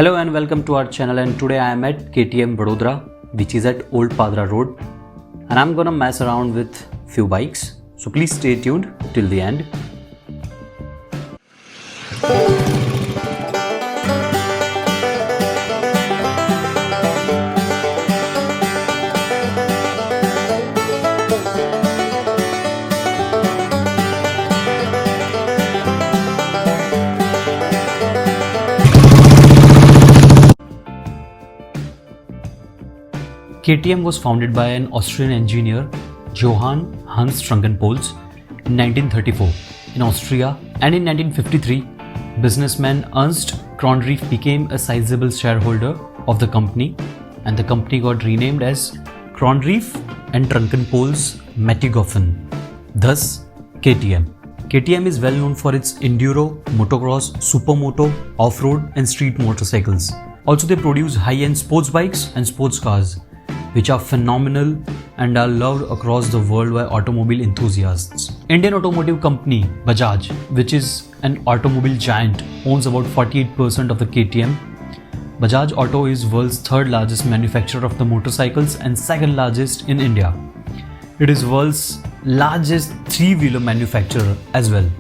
Hello and welcome to our channel, and today I am at KTM Vadodara, which is at Old Padra Road, and I'm gonna mess around with few bikes, so please stay tuned till the end. KTM was founded by an Austrian engineer, Johann Hans Trunkenpolz, in 1934 in Austria, and in 1953, businessman Ernst Kronrief became a sizable shareholder of the company, and the company got renamed as Kronrief and Trunkenpolz Mattighofen, thus KTM. KTM is well known for its enduro, motocross, supermoto, off-road and street motorcycles. Also, they produce high-end sports bikes and sports cars, which are phenomenal and are loved across the world by automobile enthusiasts. Indian automotive company Bajaj, which is an automobile giant, owns about 48% of the KTM. Bajaj Auto is world's third largest manufacturer of the motorcycles and second largest in India. It is world's largest three-wheeler manufacturer as well.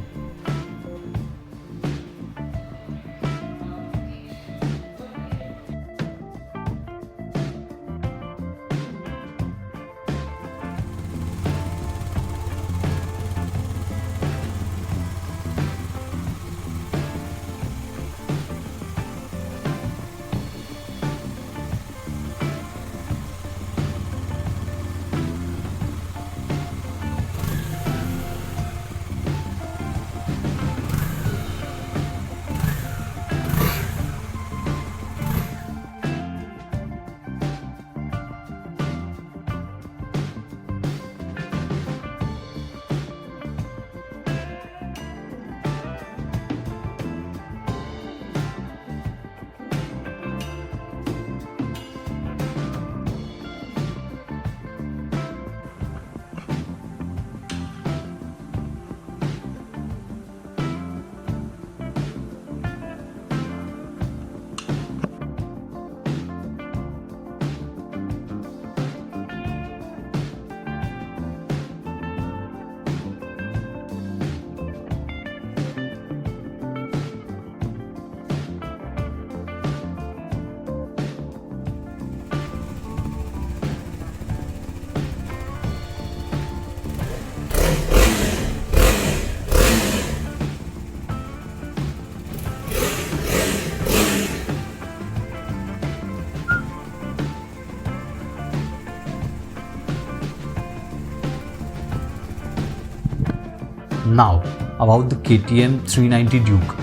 Now, about the KTM 390 Duke.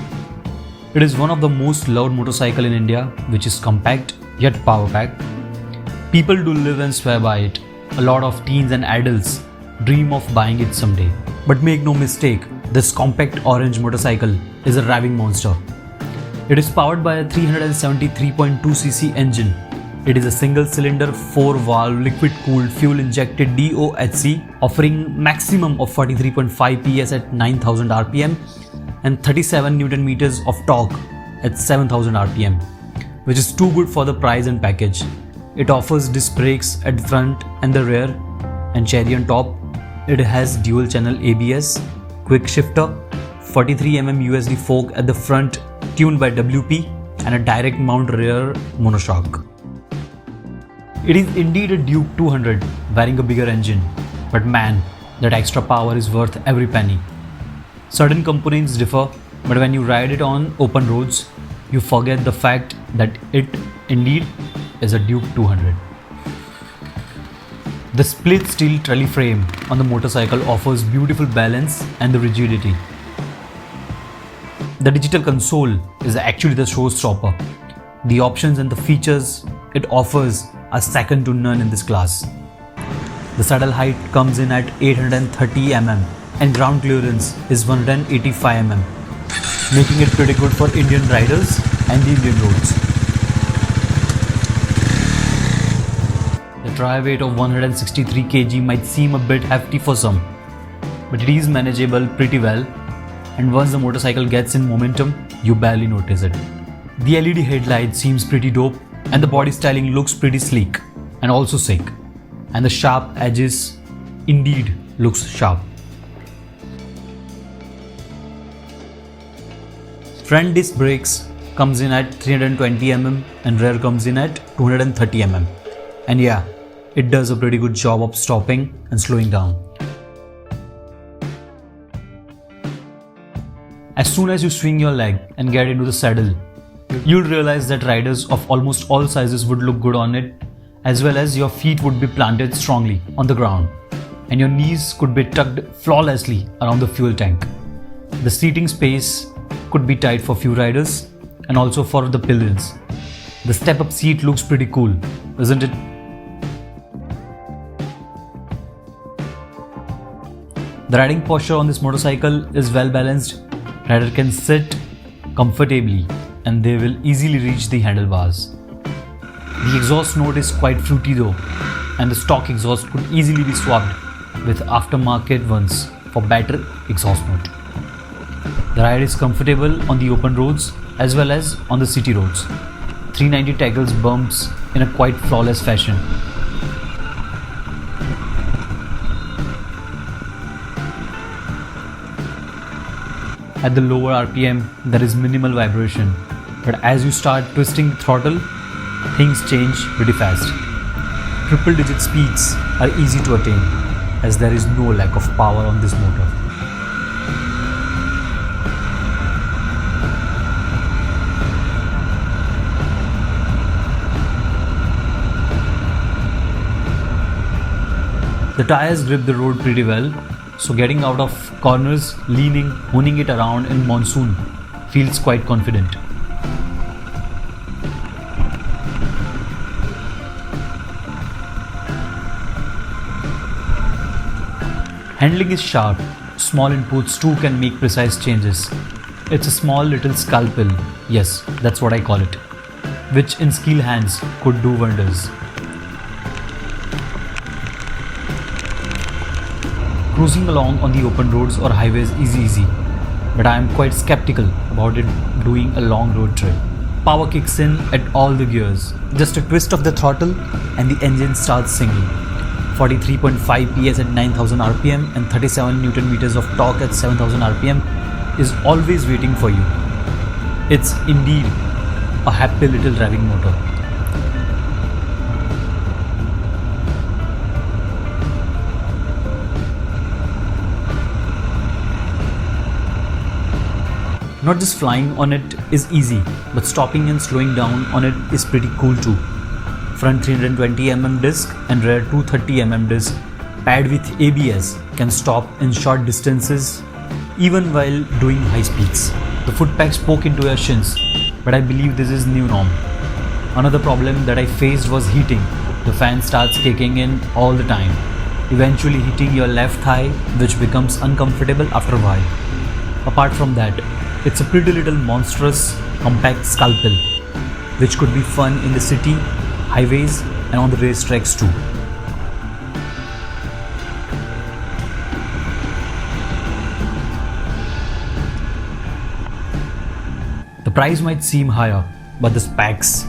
It is one of the most loved motorcycle in India, which is compact yet power-packed. People do live and swear by it. A lot of teens and adults dream of buying it someday. But make no mistake, this compact orange motorcycle is a raving monster. It is powered by a 373.2cc engine. It is a single-cylinder, 4-valve, liquid-cooled, fuel-injected DOHC, offering maximum of 43.5 PS at 9,000 RPM and 37 Nm of torque at 7,000 RPM, which is too good for the price and package. It offers disc brakes at the front and the rear, and cherry on top, it has dual-channel ABS, quick shifter, 43mm USD fork at the front tuned by WP, and a direct mount rear monoshock. It is indeed a Duke 200 wearing a bigger engine, but man, that extra power is worth every penny. Certain components differ, but when you ride it on open roads, you forget the fact that it indeed is a Duke 200. The split steel trolley frame on the motorcycle offers beautiful balance and the rigidity. The digital console is actually the showstopper. The options and the features it offers are second to none in this class. The saddle height comes in at 830 mm and ground clearance is 185 mm, making it pretty good for Indian riders and the Indian roads. The dry weight of 163 kg might seem a bit hefty for some, but it is manageable pretty well, and once the motorcycle gets in momentum, you barely notice it. The LED headlight seems pretty dope, and the body styling looks pretty sleek and also sick. And the sharp edges indeed looks sharp. Front disc brakes comes in at 320 mm and rear comes in at 230 mm. And yeah, it does a pretty good job of stopping and slowing down. As soon as you swing your leg and get into the saddle, you'll realize that riders of almost all sizes would look good on it, as well as your feet would be planted strongly on the ground and your knees could be tucked flawlessly around the fuel tank. The seating space could be tight for few riders and also for the pillions. The step-up seat looks pretty cool, isn't it? The riding posture on this motorcycle is well balanced. Rider can sit comfortably and they will easily reach the handlebars. The exhaust note is quite fruity though, and the stock exhaust could easily be swapped with aftermarket ones for better exhaust note. The ride is comfortable on the open roads as well as on the city roads. 390 tackles bumps in a quite flawless fashion. At the lower RPM, there is minimal vibration, but as you start twisting the throttle, things change pretty fast. Triple digit speeds are easy to attain as there is no lack of power on this motor. The tires grip the road pretty well, so getting out of corners, leaning, honing it around in monsoon feels quite confident. Handling is sharp. Small inputs too can make precise changes. It's a small little scalpel, yes, that's what I call it, which in skilled hands could do wonders. Cruising along on the open roads or highways is easy, but I am quite skeptical about it doing a long road trip. Power kicks in at all the gears. Just a twist of the throttle and the engine starts singing. 43.5 PS at 9000 RPM and 37 Newton meters of torque at 7000 RPM is always waiting for you. It's indeed a happy little driving motor. Not just flying on it is easy, but stopping and slowing down on it is pretty cool too. Front 320mm disc and rear 230mm disc paired with ABS can stop in short distances even while doing high speeds. The foot pegs poke into your shins, but I believe this is new norm. Another problem that I faced was heating. The fan starts kicking in all the time, eventually hitting your left thigh, which becomes uncomfortable after a while. Apart from that, it's a pretty little monstrous compact scalpel, which could be fun in the city, highways and on the racetracks too. The price might seem higher, but the specs,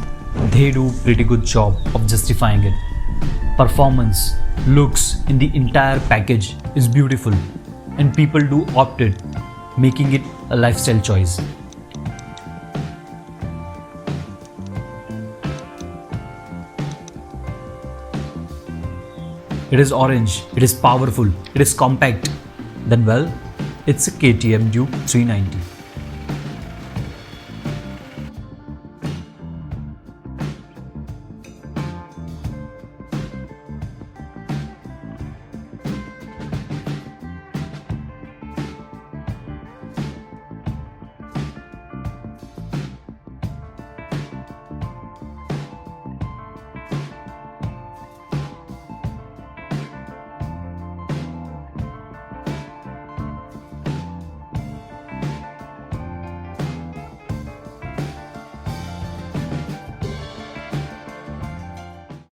they do pretty good job of justifying it. Performance, looks in the entire package is beautiful and people do opt it, making it a lifestyle choice. It is orange, it is powerful, it is compact. Then well, it's a KTM Duke 390.